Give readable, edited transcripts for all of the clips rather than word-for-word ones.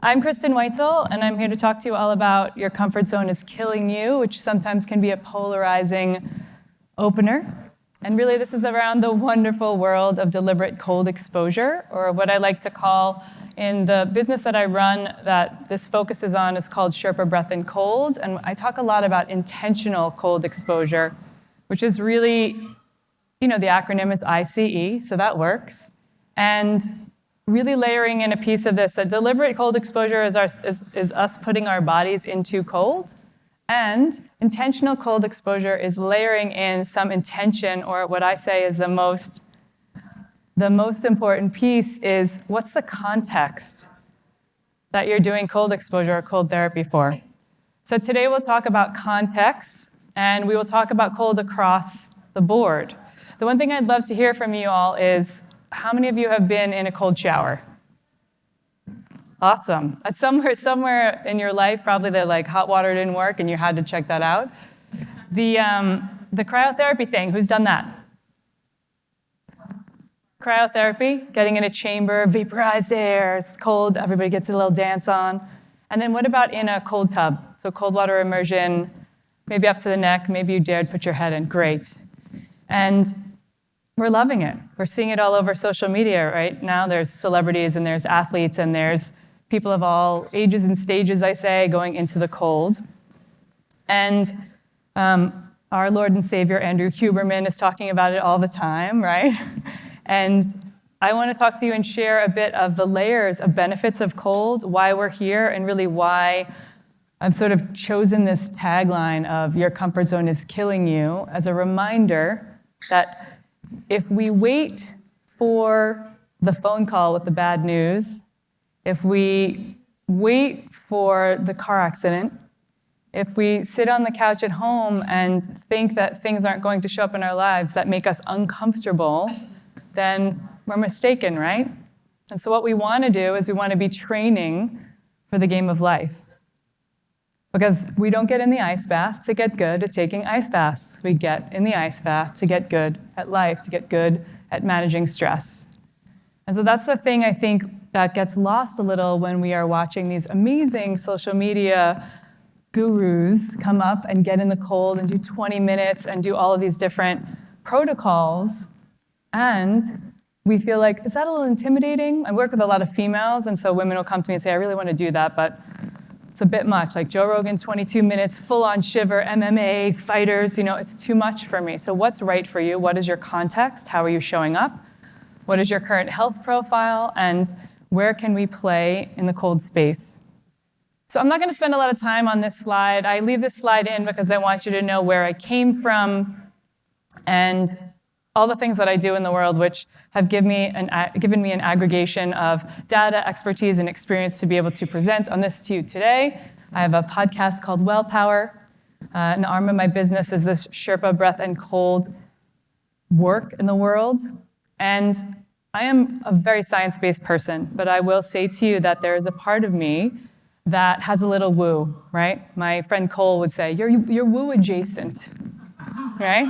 I'm Kristin Weitzel, and I'm here to talk to you all about your comfort zone is killing you, which sometimes can be a polarizing opener. And really, this is around the wonderful world of deliberate cold exposure, or what I like to call, in the business that I run, that this focuses on is called Sherpa Breath and Cold. And I talk a lot about intentional cold exposure, which is really, the acronym is ICE, so that works. And really layering in a piece of this, that deliberate cold exposure is us putting our bodies into cold, and intentional cold exposure is layering in some intention, or what I say is the most important piece is what's the context that you're doing cold exposure or cold therapy for. So today we'll talk about context, and we will talk about cold across the board. The one thing I'd love to hear from you all is, how many of you have been in a cold shower? Awesome. At somewhere in your life, probably the hot water didn't work and you had to check that out. The cryotherapy thing, who's done that? Cryotherapy, getting in a chamber, vaporized air, it's cold, everybody gets a little dance on. And then what about in a cold tub? So cold water immersion, maybe up to the neck, maybe you dared put your head in, great. And we're loving it. We're seeing it all over social media right now. There's celebrities and there's athletes and there's people of all ages and stages, I say, going into the cold. And our Lord and Savior, Andrew Huberman, is talking about it all the time, right? And I want to talk to you and share a bit of the layers of benefits of cold, why we're here, and really why I've sort of chosen this tagline of your comfort zone is killing you as a reminder that if we wait for the phone call with the bad news, if we wait for the car accident, if we sit on the couch at home and think that things aren't going to show up in our lives that make us uncomfortable, then we're mistaken, right? And so what we want to do is we want to be training for the game of life. Because we don't get in the ice bath to get good at taking ice baths. We get in the ice bath to get good at life, to get good at managing stress. And so that's the thing I think that gets lost a little when we are watching these amazing social media gurus come up and get in the cold and do 20 minutes and do all of these different protocols. And we feel like, is that a little intimidating? I work with a lot of females, and so women will come to me and say, I really want to do that, but it's a bit much. Like Joe Rogan, 22 minutes, full-on shiver, MMA, fighters, it's too much for me. So what's right for you? What is your context? How are you showing up? What is your current health profile? And where can we play in the cold space? So I'm not going to spend a lot of time on this slide. I leave this slide in because I want you to know where I came from and all the things that I do in the world, which have given me an aggregation of data, expertise, and experience to be able to present on this to you today. I have a podcast called Well Power. An arm of my business is this Sherpa Breath and Cold work in the world. And I am a very science-based person, but I will say to you that there is a part of me that has a little woo, right? My friend Cole would say, you're woo adjacent, right?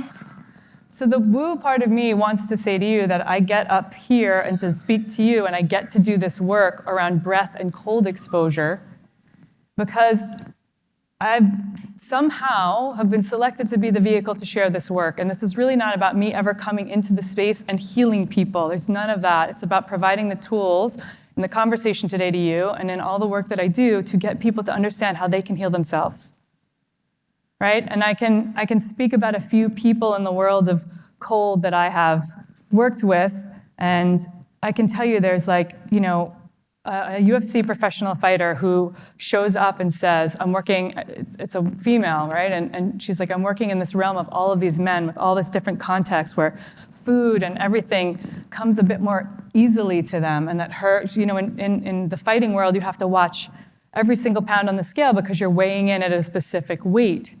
So the woo part of me wants to say to you that I get up here and to speak to you, and I get to do this work around breath and cold exposure because I somehow have been selected to be the vehicle to share this work. And this is really not about me ever coming into the space and healing people. There's none of that. It's about providing the tools in the conversation today to you and in all the work that I do to get people to understand how they can heal themselves. Right? And I can speak about a few people in the world of cold that I have worked with, and I can tell you there's a UFC professional fighter who shows up and says, I'm working, it's a female, right? And she's like, I'm working in this realm of all of these men with all this different context where food and everything comes a bit more easily to them, and that in the fighting world, you have to watch every single pound on the scale because you're weighing in at a specific weight.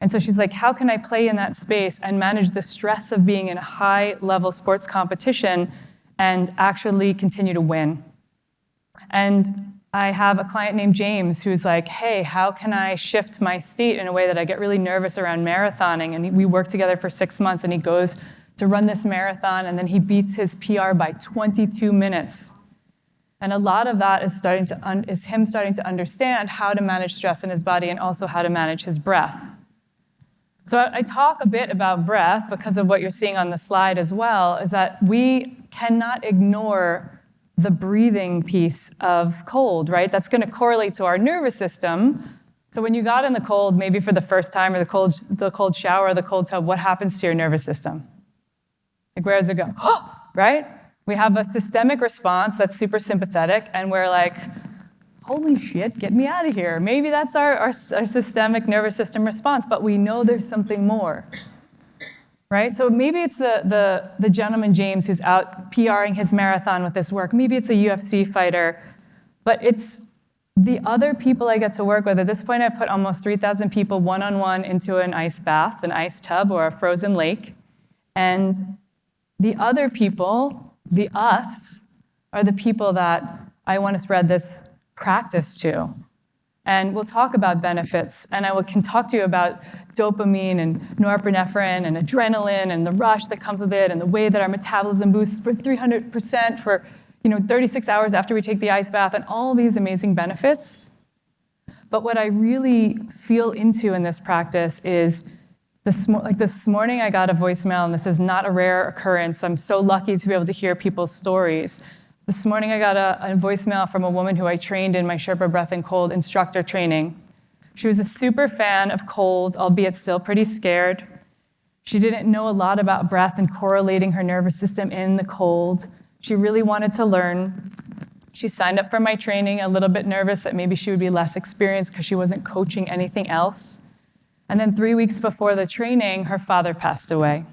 And so she's like, how can I play in that space and manage the stress of being in a high-level sports competition and actually continue to win? And I have a client named James who's like, hey, how can I shift my state in a way that I get really nervous around marathoning? And we work together for 6 months, and he goes to run this marathon, and then he beats his PR by 22 minutes. And a lot of that is him starting to understand how to manage stress in his body and also how to manage his breath. So I talk a bit about breath because of what you're seeing on the slide as well, is that we cannot ignore the breathing piece of cold, right? That's going to correlate to our nervous system. So when you got in the cold, maybe for the first time, or the cold shower or the cold tub, what happens to your nervous system? Like, where does it go? Right? We have a systemic response that's super sympathetic, and we're like, holy shit, get me out of here. Maybe that's our systemic nervous system response, but we know there's something more. Right? So maybe it's the gentleman James who's out PRing his marathon with this work. Maybe it's a UFC fighter, but it's the other people I get to work with. At this point, I've put almost 3,000 people one-on-one into an ice bath, an ice tub, or a frozen lake. And the other people, the us, are the people that I want to spread this practice to. And we'll talk about benefits, and can talk to you about dopamine and norepinephrine and adrenaline and the rush that comes with it and the way that our metabolism boosts for 300% for 36 hours after we take the ice bath and all these amazing benefits. But what I really feel into in this practice is this morning I got a voicemail, and this is not a rare occurrence. I'm so lucky to be able to hear people's stories. This morning I got a voicemail from a woman who I trained in my Sherpa Breath and Cold instructor training. She was a super fan of cold, albeit still pretty scared. She didn't know a lot about breath and correlating her nervous system in the cold. She really wanted to learn. She signed up for my training, a little bit nervous that maybe she would be less experienced because she wasn't coaching anything else. And then 3 weeks before the training, her father passed away.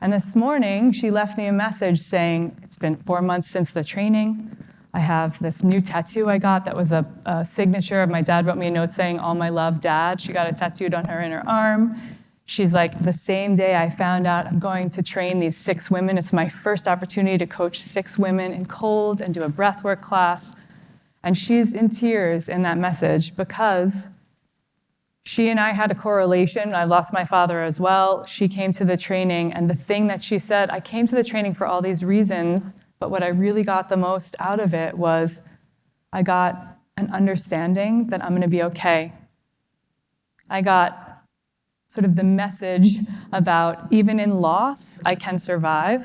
And this morning, she left me a message saying, it's been 4 months since the training. I have this new tattoo I got that was a signature. My dad wrote me a note saying, all my love, Dad. She got it tattooed on her inner arm. She's like, the same day I found out I'm going to train these 6 women. It's my first opportunity to coach 6 women in cold and do a breathwork class. And she's in tears in that message because she and I had a correlation. I lost my father as well. She came to the training, and the thing that she said, I came to the training for all these reasons, but what I really got the most out of it was I got an understanding that I'm going to be okay. I got sort of the message about even in loss, I can survive.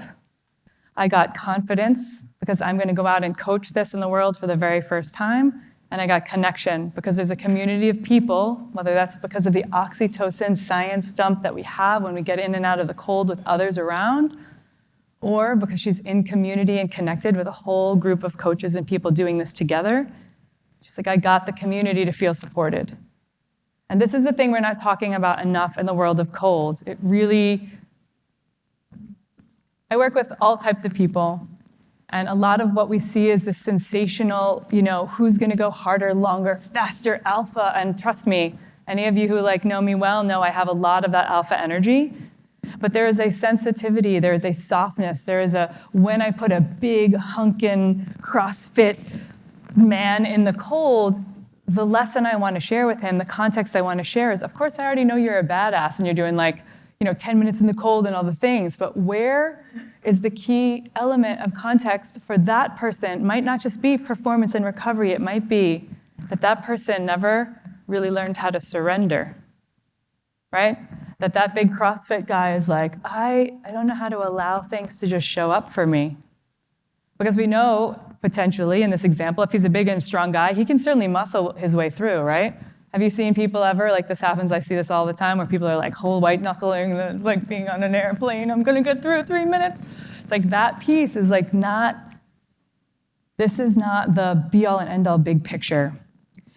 I got confidence because I'm going to go out and coach this in the world for the very first time. And I got connection because there's a community of people, whether that's because of the oxytocin science dump that we have when we get in and out of the cold with others around, or because she's in community and connected with a whole group of coaches and people doing this together. She's like, I got the community to feel supported. And this is the thing we're not talking about enough in the world of cold. I work with all types of people. And a lot of what we see is this sensational, who's going to go harder, longer, faster, alpha. And trust me, any of you who know me well know I have a lot of that alpha energy. But there is a sensitivity, there is a softness, there is when I put a big hunkin' CrossFit man in the cold, the lesson I want to share with him, the context I want to share is, of course, I already know you're a badass and you're doing 10 minutes in the cold and all the things, but where is the key element of context for that person? Might not just be performance and recovery, it might be that person never really learned how to surrender, right? That big CrossFit guy is like, I don't know how to allow things to just show up for me. Because we know, potentially, in this example, if he's a big and strong guy, he can certainly muscle his way through, right? Have you seen people ever, this happens, I see this all the time, where people are whole white knuckling, being on an airplane, I'm gonna get through 3 minutes. It's that piece is this is not the be all and end all big picture.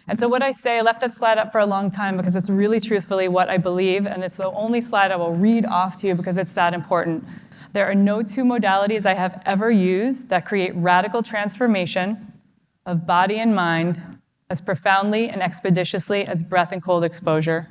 And so what I say, I left that slide up for a long time because it's really truthfully what I believe, and it's the only slide I will read off to you because it's that important. There are no 2 modalities I have ever used that create radical transformation of body and mind as profoundly and expeditiously as breath and cold exposure.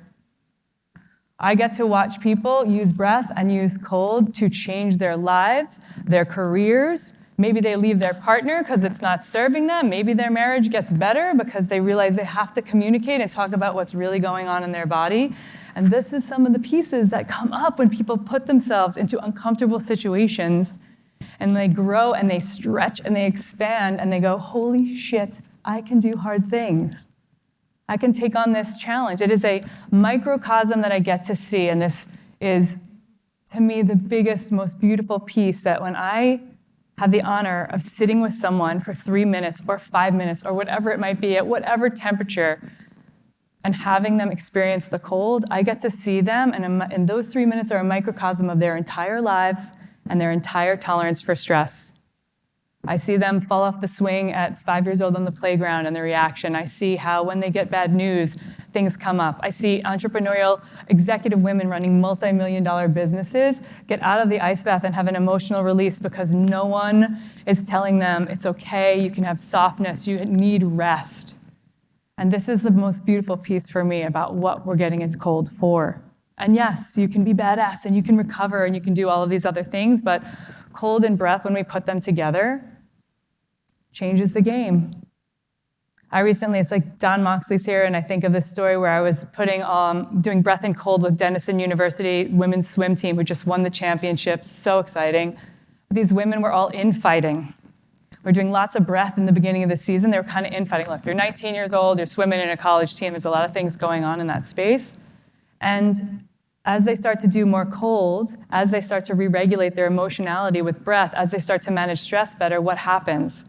I get to watch people use breath and use cold to change their lives, their careers. Maybe they leave their partner because it's not serving them. Maybe their marriage gets better because they realize they have to communicate and talk about what's really going on in their body. And this is some of the pieces that come up when people put themselves into uncomfortable situations and they grow and they stretch and they expand and they go, holy shit, I can do hard things. I can take on this challenge. It is a microcosm that I get to see, and this is, to me, the biggest, most beautiful piece, that when I have the honor of sitting with someone for 3 minutes or 5 minutes or whatever it might be, at whatever temperature, and having them experience the cold, I get to see them, and those 3 minutes are a microcosm of their entire lives and their entire tolerance for stress. I see them fall off the swing at 5 years old on the playground and their reaction. I see how when they get bad news, things come up. I see entrepreneurial executive women running multi-million-dollar businesses get out of the ice bath and have an emotional release because no one is telling them it's okay, you can have softness, you need rest. And this is the most beautiful piece for me about what we're getting into cold for. And yes, you can be badass and you can recover and you can do all of these other things, but cold and breath, when we put them together, changes the game. It's like Don Moxley's here, and I think of this story where I was doing breath and cold with Denison University women's swim team who just won the championships. So exciting. These women were all infighting. We're doing lots of breath in the beginning of the season. They were kind of infighting. Look, you're 19 years old, you're swimming in a college team. There's a lot of things going on in that space. And as they start to do more cold, as they start to re-regulate their emotionality with breath, as they start to manage stress better, what happens?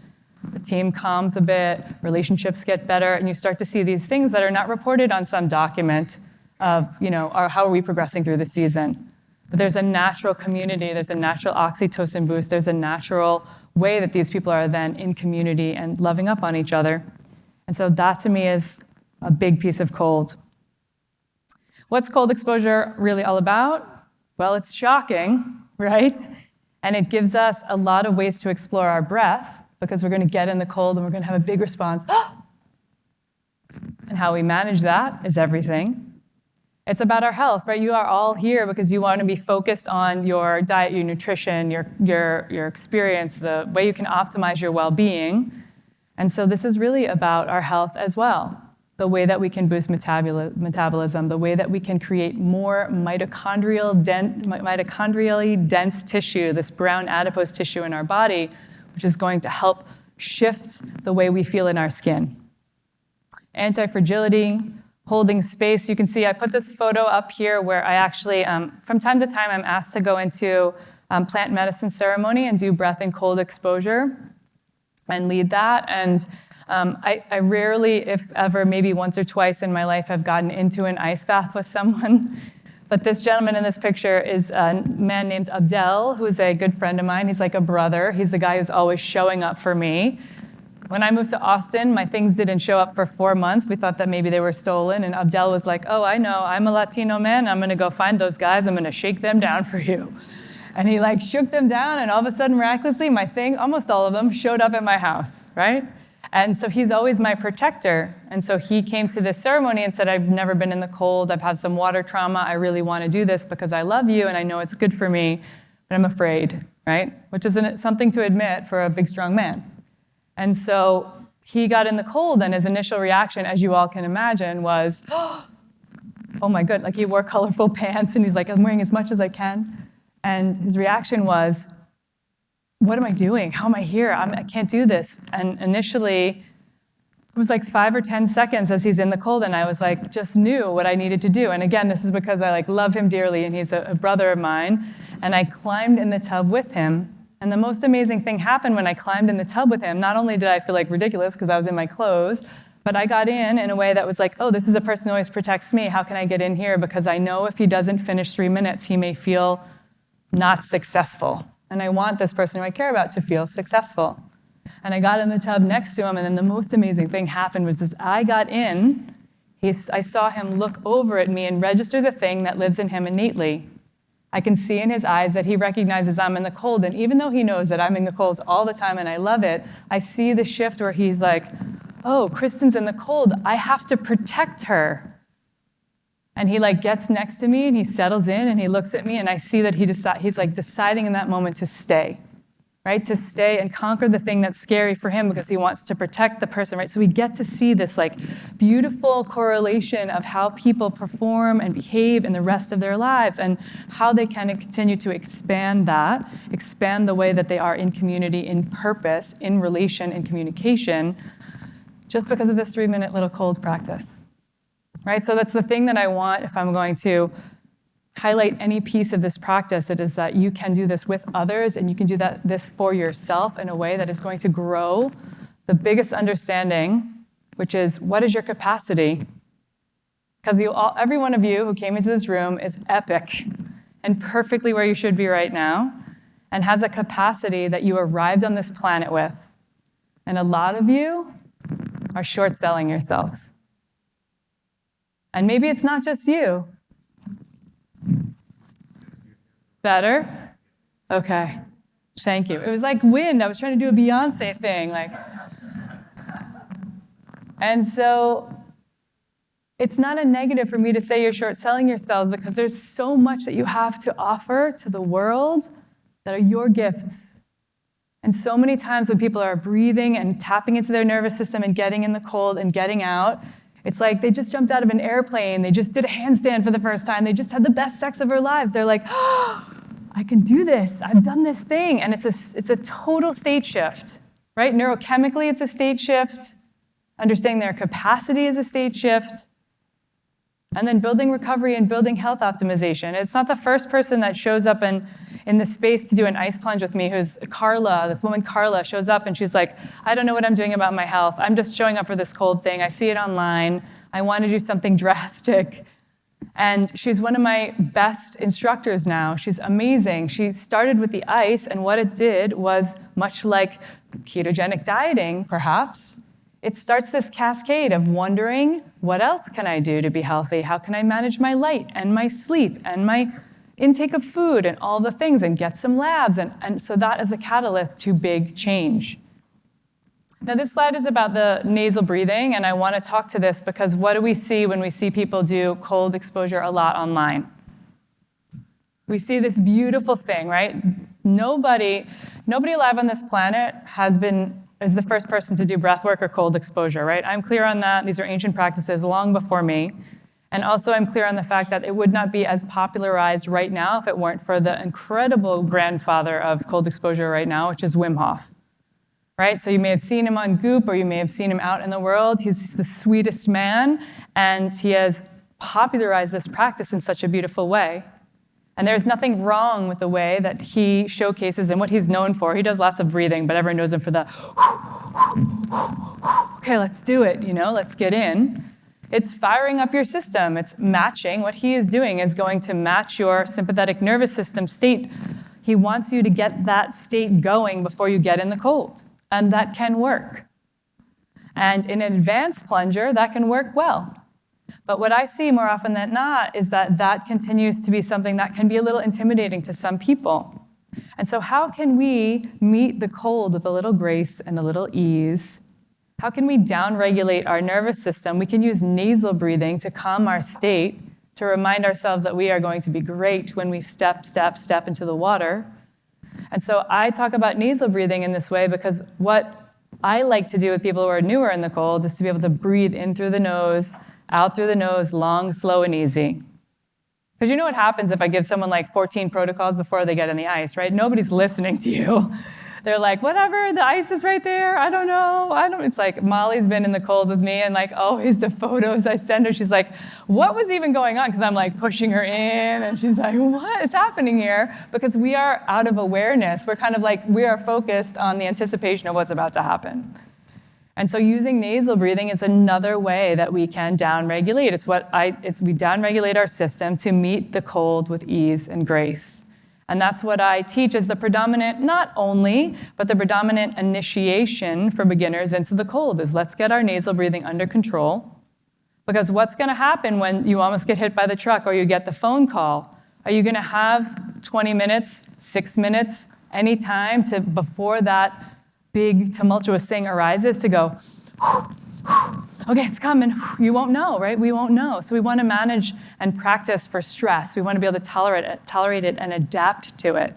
The team calms a bit, relationships get better, and you start to see these things that are not reported on some document of, how are we progressing through the season. But there's a natural community, there's a natural oxytocin boost, there's a natural way that these people are then in community and loving up on each other. And so that to me is a big piece of cold. What's cold exposure really all about? Well, it's shocking, right? And it gives us a lot of ways to explore our breath, because we're going to get in the cold and we're going to have a big response. And how we manage that is everything. It's about our health, right? You are all here because you want to be focused on your diet, your nutrition, your experience, the way you can optimize your well-being. And so this is really about our health as well. The way that we can boost metabolism, the way that we can create more mitochondrially dense tissue, this brown adipose tissue in our body, which is going to help shift the way we feel in our skin. Anti-fragility, holding space. You can see I put this photo up here where I actually, from time to time, I'm asked to go into plant medicine ceremony and do breath and cold exposure and lead that. And I rarely, if ever, maybe once or twice in my life, have gotten into an ice bath with someone. But this gentleman in this picture is a man named Abdel, who's a good friend of mine. He's like a brother. He's the guy who's always showing up for me. When I moved to Austin, my things didn't show up for 4 months. We thought that maybe they were stolen. And Abdel was like, oh, I know. I'm a Latino man. I'm going to go find those guys. I'm going to shake them down for you. And he shook them down. And all of a sudden, miraculously, my thing, almost all of them, showed up at my house, right? And so he's always my protector. And so he came to this ceremony and said, I've never been in the cold. I've had some water trauma. I really want to do this because I love you and I know it's good for me, but I'm afraid, right? Which is something to admit for a big, strong man. And so he got in the cold, and his initial reaction, as you all can imagine, was, oh my God, he wore colorful pants, and he's like, I'm wearing as much as I can. And his reaction was, what am I doing? How am I here? I can't do this. And initially, it was 5 or 10 seconds as he's in the cold, and I was just knew what I needed to do. And again, this is because I love him dearly, and he's a brother of mine. And I climbed in the tub with him. And the most amazing thing happened when I climbed in the tub with him. Not only did I feel ridiculous because I was in my clothes, but I got in a way that was oh, this is a person who always protects me. How can I get in here? Because I know if he doesn't finish 3 minutes, he may feel not successful. And I want this person who I care about to feel successful. And I got in the tub next to him, and then the most amazing thing happened was as I got in, I saw him look over at me and register the thing that lives in him innately. I can see in his eyes that he recognizes I'm in the cold, and even though he knows that I'm in the cold all the time and I love it, I see the shift where he's oh, Kristin's in the cold. I have to protect her. And he gets next to me and he settles in and he looks at me, and I see that he's deciding in that moment to stay. right? To stay and conquer the thing that's scary for him because he wants to protect the person, right? So we get to see this like beautiful correlation of how people perform and behave in the rest of their lives and how they can continue to expand the way that they are in community, in purpose, in relation, in communication, just because of this 3-minute little cold practice, right? So that's the thing that I want if I'm going to highlight any piece of this practice. It is that you can do this with others and you can do this for yourself in a way that is going to grow the biggest understanding, which is what is your capacity? Because every one of you who came into this room is epic and perfectly where you should be right now and has a capacity that you arrived on this planet with. And a lot of you are short selling yourselves. And maybe it's not just you. Better? Okay. Thank you. It was like wind. I was trying to do a Beyonce thing. And so it's not a negative for me to say you're short selling yourselves because there's so much that you have to offer to the world that are your gifts. And so many times when people are breathing and tapping into their nervous system and getting in the cold and getting out, it's like they just jumped out of an airplane. They just did a handstand for the first time. They just had the best sex of their lives. They're like, oh, I can do this. I've done this thing. And it's a total state shift, right? Neurochemically, it's a state shift. Understanding their capacity is a state shift. And then building recovery and building health optimization. It's not the first person that shows up in the space to do an ice plunge with me, who's Carla, this woman Carla, shows up and she's like, I don't know what I'm doing about my health. I'm just showing up for this cold thing. I see it online. I want to do something drastic. And she's one of my best instructors now. She's amazing. She started with the ice, and what it did was much like ketogenic dieting, perhaps. It starts this cascade of wondering, what else can I do to be healthy? How can I manage my light and my sleep and my intake of food and all the things and get some labs? And so that is a catalyst to big change. Now this slide is about the nasal breathing, and I want to talk to this because what do we see when we see people do cold exposure a lot online? We see this beautiful thing, right? Nobody alive on this planet is the first person to do breath work or cold exposure, right? I'm clear on that. These are ancient practices long before me. And also I'm clear on the fact that it would not be as popularized right now if it weren't for the incredible grandfather of cold exposure right now, which is Wim Hof, right? So you may have seen him on Goop, or you may have seen him out in the world. He's the sweetest man, and he has popularized this practice in such a beautiful way. And there's nothing wrong with the way that he showcases and what he's known for. He does lots of breathing, but everyone knows him for the, okay, let's do it, let's get in. It's firing up your system. It's matching. What he is doing is going to match your sympathetic nervous system state. He wants you to get that state going before you get in the cold. And that can work. And in an advanced plunger, that can work well. But what I see more often than not is that continues to be something that can be a little intimidating to some people. And so how can we meet the cold with a little grace and a little ease? How can we downregulate our nervous system? We can use nasal breathing to calm our state, to remind ourselves that we are going to be great when we step into the water. And so I talk about nasal breathing in this way because what I like to do with people who are newer in the cold is to be able to breathe in through the nose, out through the nose, long, slow, and easy. Because you know what happens if I give someone like 14 protocols before they get in the ice, right? Nobody's listening to you. They're like, whatever, the ice is right there. I don't know. It's like Molly's been in the cold with me, and like always the photos I send her, she's like, what was even going on? Because I'm like pushing her in, and she's like, what is happening here? Because we are out of awareness. We're kind of like, we are focused on the anticipation of what's about to happen. And so using nasal breathing is another way that we can downregulate. We downregulate our system to meet the cold with ease and grace. And that's what I teach as the predominant, not only, but the predominant initiation for beginners into the cold is let's get our nasal breathing under control. Because what's going to happen when you almost get hit by the truck or you get the phone call? Are you going to have 20 minutes, 6 minutes, any time before that big tumultuous thing arises to go, okay, it's coming. You won't know, right? We won't know. So we want to manage and practice for stress. We want to be able to tolerate it and adapt to it.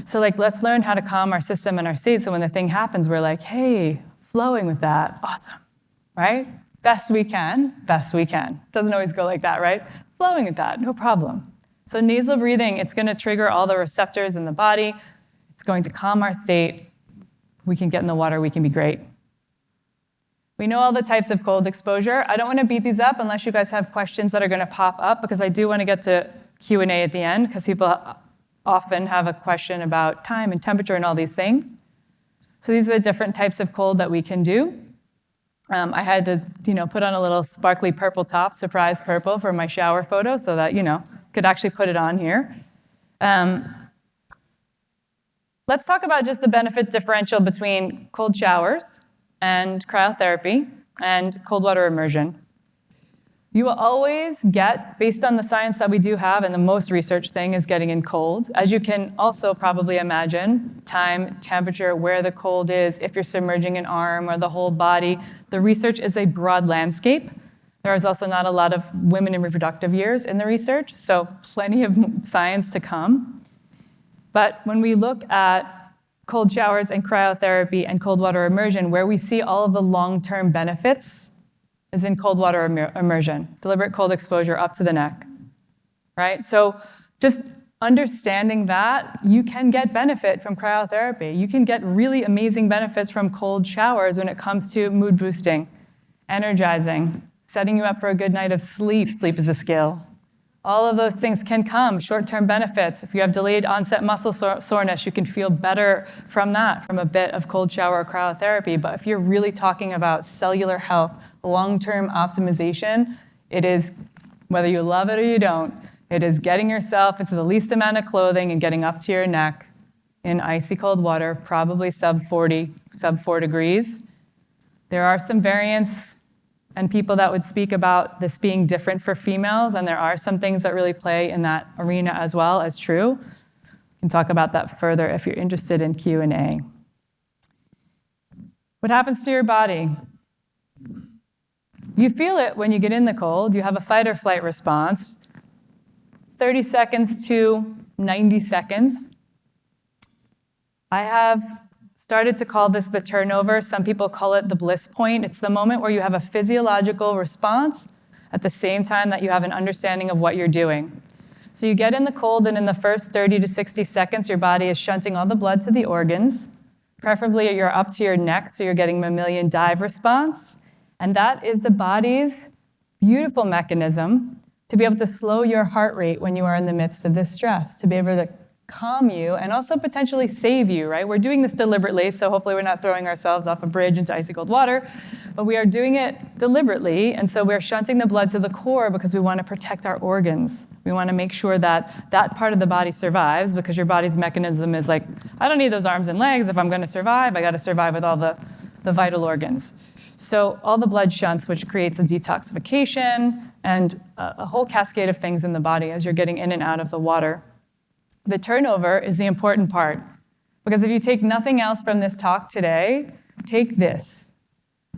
So like, let's learn how to calm our system and our state so when the thing happens, we're like, hey, flowing with that, awesome, right? Best we can, best we can. Doesn't always go like that, right? Flowing with that, no problem. So nasal breathing, it's going to trigger all the receptors in the body. It's going to calm our state. We can get in the water, we can be great. We know all the types of cold exposure. I don't want to beat these up unless you guys have questions that are going to pop up, because I do want to get to Q&A at the end, because people often have a question about time and temperature and all these things. So these are the different types of cold that we can do. I had to, put on a little sparkly purple top, surprise purple, for my shower photo, so that, could actually put it on here. Let's talk about just the benefit differential between cold showers and cryotherapy and cold water immersion. You will always get, based on the science that we do have, and the most researched thing is getting in cold. As you can also probably imagine, time, temperature, where the cold is, if you're submerging an arm or the whole body. The research is a broad landscape. There is also not a lot of women in reproductive years in the research, so plenty of science to come. But when we look at cold showers and cryotherapy and cold water immersion, where we see all of the long-term benefits is in cold water immersion, deliberate cold exposure up to the neck, right? So just understanding that, you can get benefit from cryotherapy. You can get really amazing benefits from cold showers when it comes to mood boosting, energizing, setting you up for a good night of sleep. Sleep is a skill. All of those things can come, short-term benefits. If you have delayed onset muscle soreness, you can feel better from that, from a bit of cold shower or cryotherapy. But if you're really talking about cellular health, long-term optimization, it is, whether you love it or you don't, it is getting yourself into the least amount of clothing and getting up to your neck in icy cold water, probably sub 4 degrees. There are some variants and people that would speak about this being different for females, and there are some things that really play in that arena as well as true. We can talk about that further if you're interested in Q&A. What happens to your body? You feel it when you get in the cold. You have a fight or flight response, 30 seconds to 90 seconds. I have started to call this the turnover. Some people call it the bliss point. It's the moment where you have a physiological response at the same time that you have an understanding of what you're doing. So you get in the cold, and in the first 30 to 60 seconds, your body is shunting all the blood to the organs. Preferably you're up to your neck, so you're getting mammalian dive response. And that is the body's beautiful mechanism to be able to slow your heart rate when you are in the midst of this stress, to be able to calm you and also potentially save you, right? We're doing this deliberately, so hopefully we're not throwing ourselves off a bridge into icy cold water, but we are doing it deliberately, and so we're shunting the blood to the core because we want to protect our organs. We want to make sure that that part of the body survives, because your body's mechanism is like, I don't need those arms and legs. If I'm going to survive, I got to survive with all the vital organs. So all the blood shunts, which creates a detoxification and a whole cascade of things in the body as you're getting in and out of the water. The turnover is the important part, because if you take nothing else from this talk today, take this.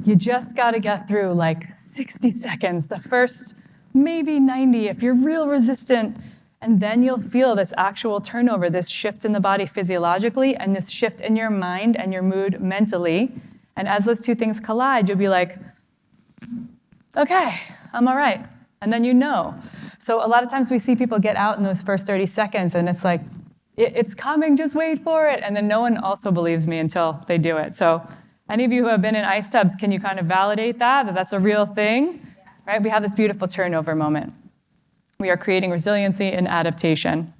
You just got to get through like 60 seconds, the first maybe 90 if you're real resistant, and then you'll feel this actual turnover, this shift in the body physiologically and this shift in your mind and your mood mentally. And as those two things collide, you'll be like, okay, I'm all right. And then you know. So a lot of times we see people get out in those first 30 seconds, and it's like, it's coming, just wait for it. And then no one also believes me until they do it. So any of you who have been in ice tubs, can you kind of validate that that's a real thing? Right? We have this beautiful turnover moment. We are creating resiliency and adaptation.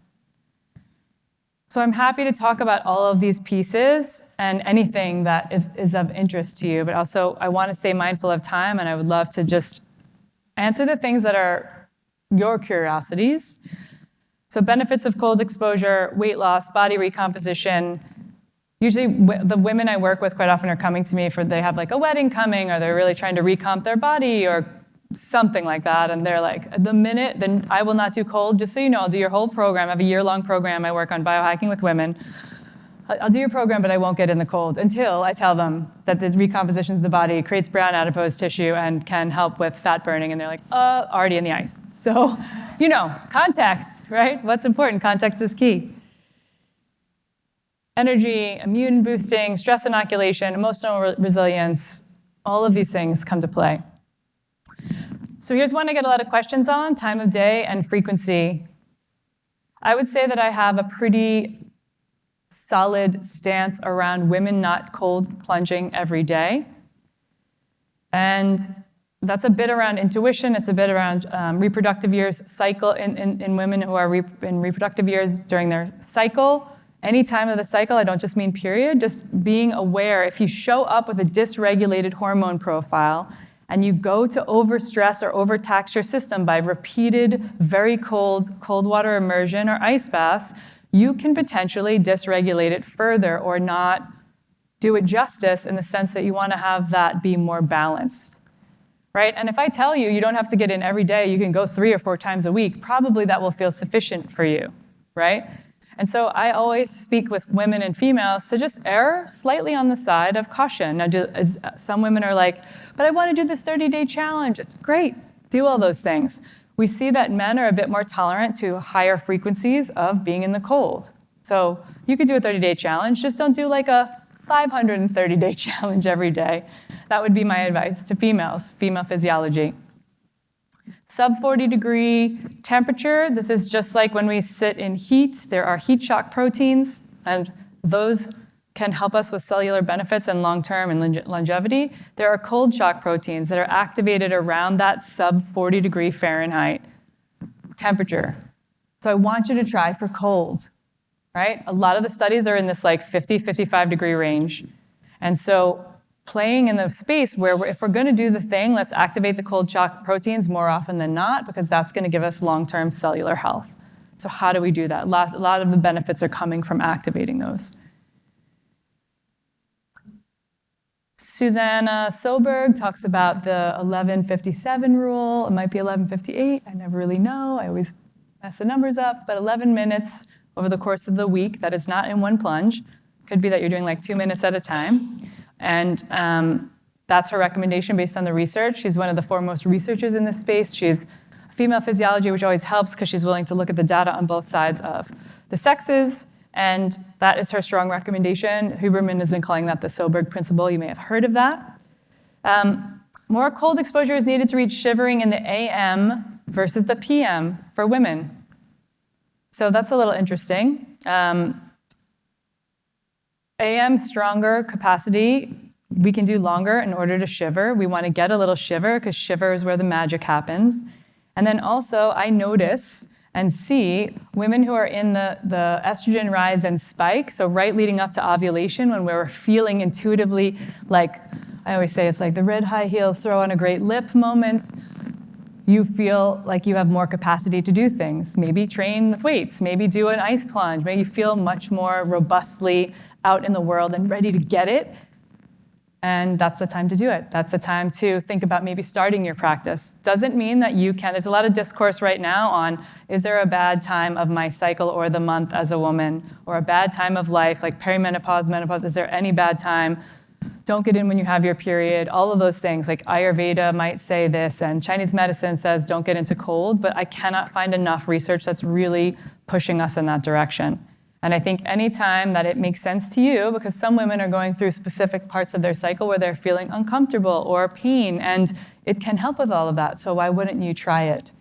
So I'm happy to talk about all of these pieces and anything that is of interest to you, but also I want to stay mindful of time, and I would love to just answer the things that are your curiosities. So benefits of cold exposure, weight loss, body recomposition. Usually the women I work with quite often are coming to me for they have like a wedding coming, or they're really trying to recomp their body or something like that. And they're like, the minute, then I will not do cold. Just so you know, I'll do your whole program. I have a year-long program. I work on biohacking with women. I'll do your program, but I won't get in the cold until I tell them that the recompositions of the body creates brown adipose tissue and can help with fat burning. And they're like, already in the ice. So, context, right? What's important? Context is key. energy, immune boosting, stress inoculation, emotional resilience, all of these things come to play. So here's one I get a lot of questions on, time of day and frequency. I would say that I have a pretty solid stance around women not cold plunging every day. And that's a bit around intuition. It's a bit around reproductive years cycle in women who are in reproductive years during their cycle. Any time of the cycle, I don't just mean period, just being aware. If you show up with a dysregulated hormone profile and you go to overstress or overtax your system by repeated, very cold water immersion or ice baths, you can potentially dysregulate it further or not do it justice in the sense that you want to have that be more balanced, right? And if I tell you you don't have to get in every day, you can go 3 or 4 times a week, probably that will feel sufficient for you, right? And so I always speak with women and females to just err slightly on the side of caution. Now, some women are like, but I want to do this 30-day challenge. It's great. Do all those things. We see that men are a bit more tolerant to higher frequencies of being in the cold. So you could do a 30-day challenge. Just don't do like a 530-day challenge every day. That would be my advice to females, female physiology. Sub 40 degree temperature, this is just like when we sit in heat. There are heat shock proteins, and those can help us with cellular benefits and long-term and longevity. There are cold shock proteins that are activated around that sub 40 degree Fahrenheit temperature. So I want you to try for cold, right? A lot of the studies are in this like 50, 55 degree range. And so playing in the space where if we're going to do the thing, let's activate the cold shock proteins more often than not, because that's going to give us long-term cellular health. So how do we do that? A lot of the benefits are coming from activating those. Susanna Soberg talks about the 11:57 rule. It might be 11:58. I never really know. I always mess the numbers up. But 11 minutes over the course of the week, that is not in one plunge. Could be that you're doing like 2 minutes at a time. And that's her recommendation based on the research. She's one of the foremost researchers in this space. She's female physiology, which always helps because she's willing to look at the data on both sides of the sexes. And that is her strong recommendation. Huberman has been calling that the Soberg principle. You may have heard of that. More cold exposure is needed to reach shivering in the AM versus the PM for women. So that's a little interesting. AM, stronger capacity. We can do longer in order to shiver. We want to get a little shiver because shiver is where the magic happens. And then also, I notice and see women who are in the estrogen rise and spike, so right leading up to ovulation when we're feeling intuitively like, I always say it's like the red high heels throw on a great lip moment. You feel like you have more capacity to do things. Maybe train with weights, maybe do an ice plunge, maybe you feel much more robustly out in the world and ready to get it. And that's the time to do it. That's the time to think about maybe starting your practice. Doesn't mean that you can. There's a lot of discourse right now on, is there a bad time of my cycle or the month as a woman, or a bad time of life, like perimenopause, menopause, is there any bad time? Don't get in when you have your period, all of those things. Like Ayurveda might say this, and Chinese medicine says don't get into cold, but I cannot find enough research that's really pushing us in that direction. And I think any time that it makes sense to you, because some women are going through specific parts of their cycle where they're feeling uncomfortable or pain, and it can help with all of that, so why wouldn't you try it?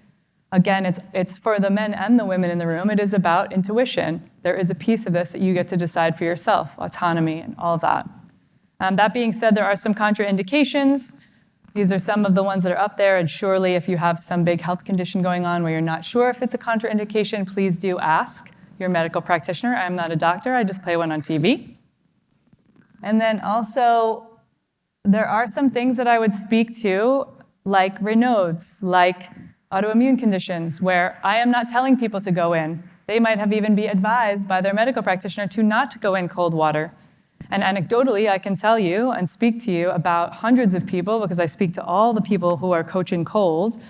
Again, it's for the men and the women in the room. It is about intuition. There is a piece of this that you get to decide for yourself, autonomy and all of that. That being said, there are some contraindications. These are some of the ones that are up there, and surely if you have some big health condition going on where you're not sure if it's a contraindication, please do ask your medical practitioner. I'm not a doctor, I just play one on TV. And then also, there are some things that I would speak to, like Raynaud's, like autoimmune conditions, where I am not telling people to go in. They might have even be advised by their medical practitioner to not go in cold water. And anecdotally, I can tell you and speak to you about hundreds of people, because I speak to all the people who are coaching cold,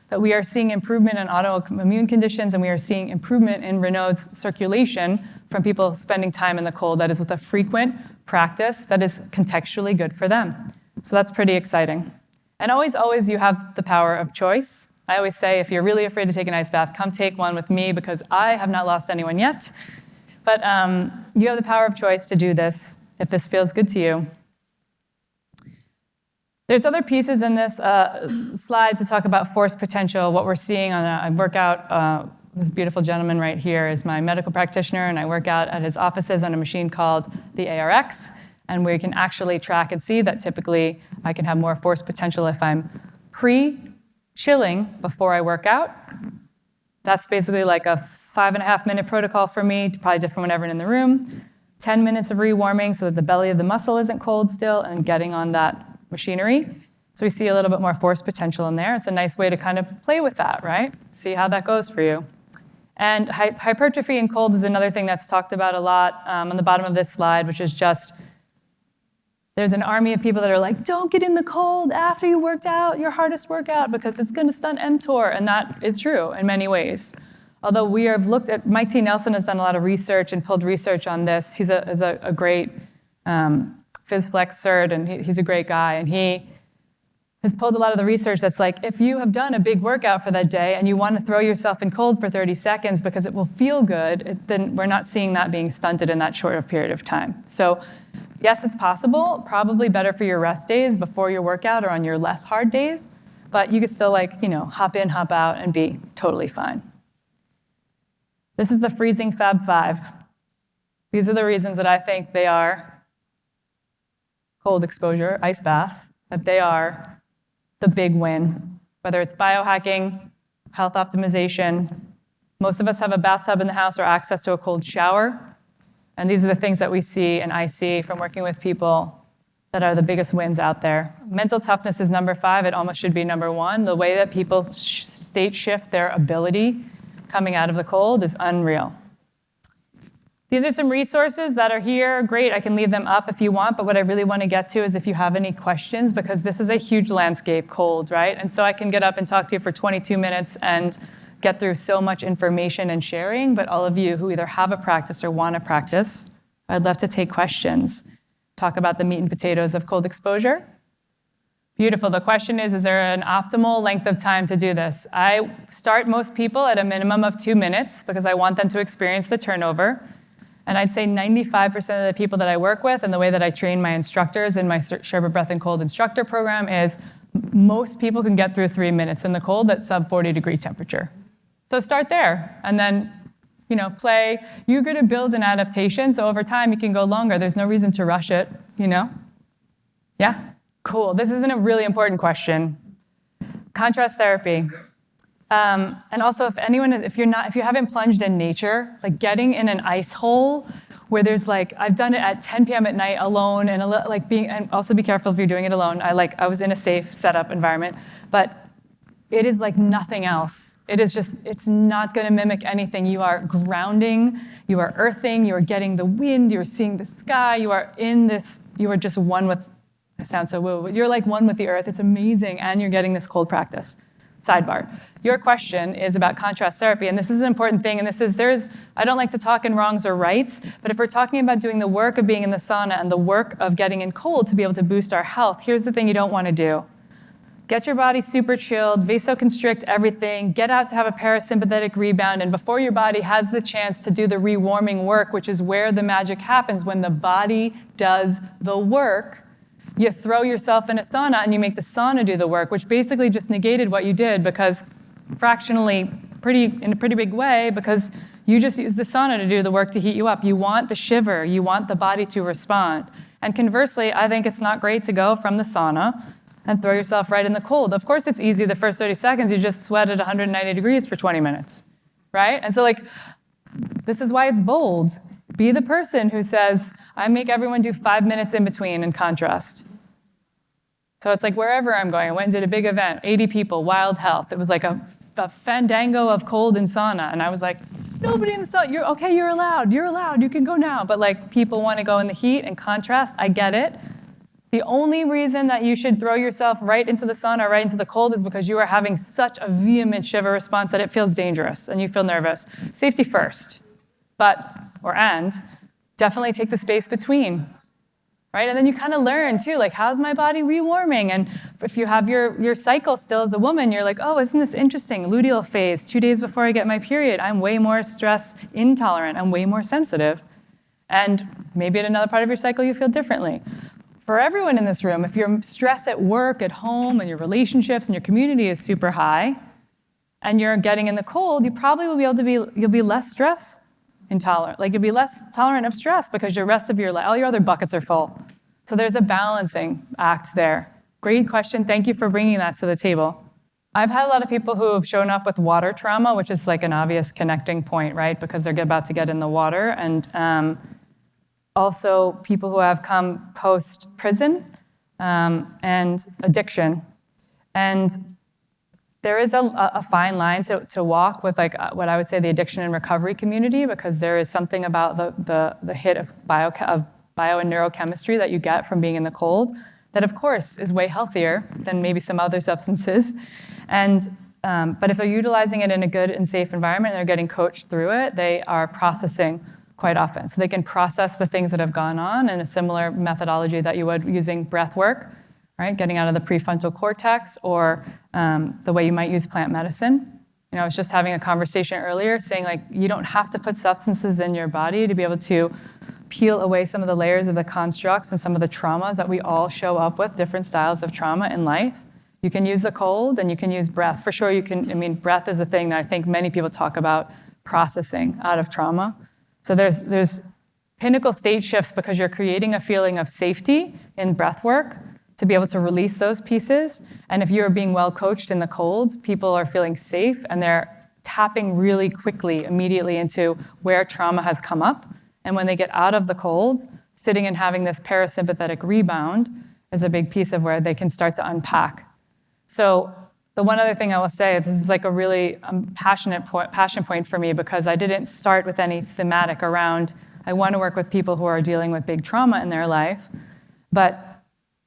that we are seeing improvement in autoimmune conditions, and we are seeing improvement in Raynaud's circulation from people spending time in the cold. That is with a frequent practice that is contextually good for them. So that's pretty exciting. And always, always you have the power of choice. I always say, if you're really afraid to take an ice bath, come take one with me, because I have not lost anyone yet. But you have the power of choice to do this if this feels good to you. There's other pieces in this slide to talk about force potential, what we're seeing on a workout. This beautiful gentleman right here is my medical practitioner, and I work out at his offices on a machine called the ARX, and we can actually track and see that typically I can have more force potential if I'm pre-chilling before I work out. That's basically like a 5.5-minute protocol for me, probably different when everyone in the room. 10 minutes of rewarming so that the belly of the muscle isn't cold still, and getting on that machinery. So we see a little bit more force potential in there. It's a nice way to kind of play with that, right? See how that goes for you. And hypertrophy in cold is another thing that's talked about a lot on the bottom of this slide, which is just there's an army of people that are like, don't get in the cold after you worked out your hardest workout because it's going to stunt mTOR. And that is true in many ways. Although we have looked at, Mike T. Nelson has done a lot of research and pulled research on this. He's a great PhysFlex cert, and he's a great guy. And he has pulled a lot of the research that's like, if you have done a big workout for that day and you want to throw yourself in cold for 30 seconds because it will feel good, then we're not seeing that being stunted in that short of period of time. So yes, it's possible, probably better for your rest days before your workout or on your less hard days, but you could still hop in, hop out, and be totally fine. This is the freezing Fab 5. These are the reasons that I think they are cold exposure, ice baths, that they are the big win, whether it's biohacking, health optimization. Most of us have a bathtub in the house or access to a cold shower. And these are the things that we see and I see from working with people that are the biggest wins out there. Mental toughness is number 5. It almost should be number 1. The way that people state shift their ability coming out of the cold is unreal. These are some resources that are here. Great, I can leave them up if you want, but what I really want to get to is if you have any questions, because this is a huge landscape, cold, right? And so I can get up and talk to you for 22 minutes and get through so much information and sharing, but all of you who either have a practice or want to practice, I'd love to take questions. Talk about the meat and potatoes of cold exposure. Beautiful. The question is there an optimal length of time to do this? I start most people at a minimum of 2 minutes because I want them to experience the turnover. And I'd say 95% of the people that I work with and the way that I train my instructors in my Sherbet Breath and Cold instructor program is most people can get through 3 minutes in the cold at sub 40 degree temperature. So start there and then, play. You're going to build an adaptation, so over time you can go longer. There's no reason to rush it, Yeah? Cool. This is a really important question. Contrast therapy. And also, if you haven't plunged in nature, like getting in an ice hole where there's I've done it at 10 p.m. at night alone, and also be careful if you're doing it alone. I was in a safe setup environment, but it is like nothing else. It's not going to mimic anything. You are grounding, you are earthing, you are getting the wind, you are seeing the sky, you are just one with. I sound so woo, but you're like one with the earth. It's amazing, and you're getting this cold practice. Sidebar. Your question is about contrast therapy, and this is an important thing, and I don't like to talk in wrongs or rights, but if we're talking about doing the work of being in the sauna and the work of getting in cold to be able to boost our health, here's the thing you don't want to do. Get your body super chilled, vasoconstrict everything, get out to have a parasympathetic rebound, and before your body has the chance to do the rewarming work, which is where the magic happens, when the body does the work, you throw yourself in a sauna and you make the sauna do the work, which basically just negated what you did because fractionally, in a pretty big way, because you just used the sauna to do the work to heat you up. You want the shiver. You want the body to respond. And conversely, I think it's not great to go from the sauna and throw yourself right in the cold. Of course, it's easy the first 30 seconds. You just sweat at 190 degrees for 20 minutes, right? And so this is why it's bold. Be the person who says, I make everyone do 5 minutes in between in contrast. So it's like wherever I'm going. I went and did a big event, 80 people, Wild Health. It was like a fandango of cold and sauna. And I was like, nobody in the sauna, you're allowed, you can go now. But people want to go in the heat and contrast, I get it. The only reason that you should throw yourself right into the sauna, right into the cold, is because you are having such a vehement shiver response that it feels dangerous and you feel nervous. Safety first, and definitely take the space between. right? And then you kind of learn too, like, how's my body rewarming? And if you have your cycle still as a woman, you're like, oh, isn't this interesting? Luteal phase, 2 days before I get my period, I'm way more stress intolerant. I'm way more sensitive. And maybe at another part of your cycle, you feel differently. For everyone in this room, if your stress at work, at home, and your relationships and your community is super high, and you're getting in the cold, you probably will be able to you'll be less stress intolerant. Like, you'll be less tolerant of stress because the rest of your life, all your other buckets are full. So there's a balancing act there. Great question. Thank you for bringing that to the table. I've had a lot of people who have shown up with water trauma, which is like an obvious connecting point, right? Because they're about to get in the water. And also people who have come post-prison and addiction. And there is a fine line to walk with, like, what I would say the addiction and recovery community, because there is something about the hit of bio and neurochemistry that you get from being in the cold that, of course, is way healthier than maybe some other substances. And but if they're utilizing it in a good and safe environment and they're getting coached through it, they are processing quite often. So they can process the things that have gone on in a similar methodology that you would using breath work, right? Getting out of the prefrontal cortex, or the way you might use plant medicine. I was just having a conversation earlier saying, like, you don't have to put substances in your body to be able to peel away some of the layers of the constructs and some of the traumas that we all show up with, different styles of trauma in life. You can use the cold and you can use breath. For sure you can, breath is a thing that I think many people talk about processing out of trauma. So there's pinnacle state shifts because you're creating a feeling of safety in breath work to be able to release those pieces. And if you're being well coached in the cold, people are feeling safe and they're tapping really quickly, immediately into where trauma has come up. And when they get out of the cold, sitting and having this parasympathetic rebound is a big piece of where they can start to unpack. So the one other thing I will say, this is like a really passion point for me, because I didn't start with any thematic around, I want to work with people who are dealing with big trauma in their life, but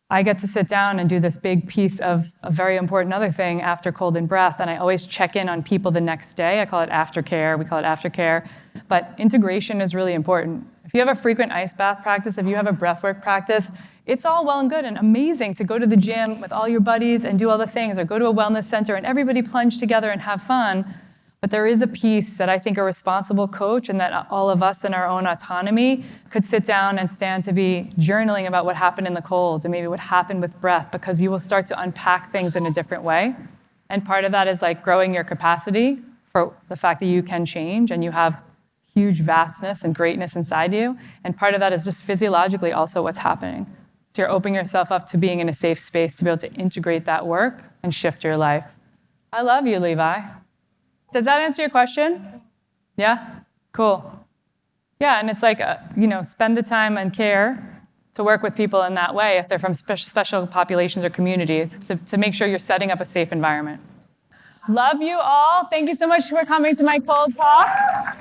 I get to sit down and do this big piece of a very important other thing after cold and breath, and I always check in on people the next day. I call it aftercare, we call it aftercare, but integration is really important. If you have a frequent ice bath practice, if you have a breathwork practice, it's all well and good and amazing to go to the gym with all your buddies and do all the things, or go to a wellness center and everybody plunge together and have fun. But there is a piece that I think a responsible coach, and that all of us in our own autonomy could sit down and stand to be journaling about what happened in the cold and maybe what happened with breath, because you will start to unpack things in a different way. And part of that is like growing your capacity for the fact that you can change and you have huge vastness and greatness inside you. And part of that is just physiologically also what's happening. So you're opening yourself up to being in a safe space to be able to integrate that work and shift your life. I love you, Levi. Does that answer your question? Yeah? Cool. Yeah, and it's like, spend the time and care to work with people in that way if they're from special populations or communities to make sure you're setting up a safe environment. Love you all. Thank you so much for coming to my cold talk.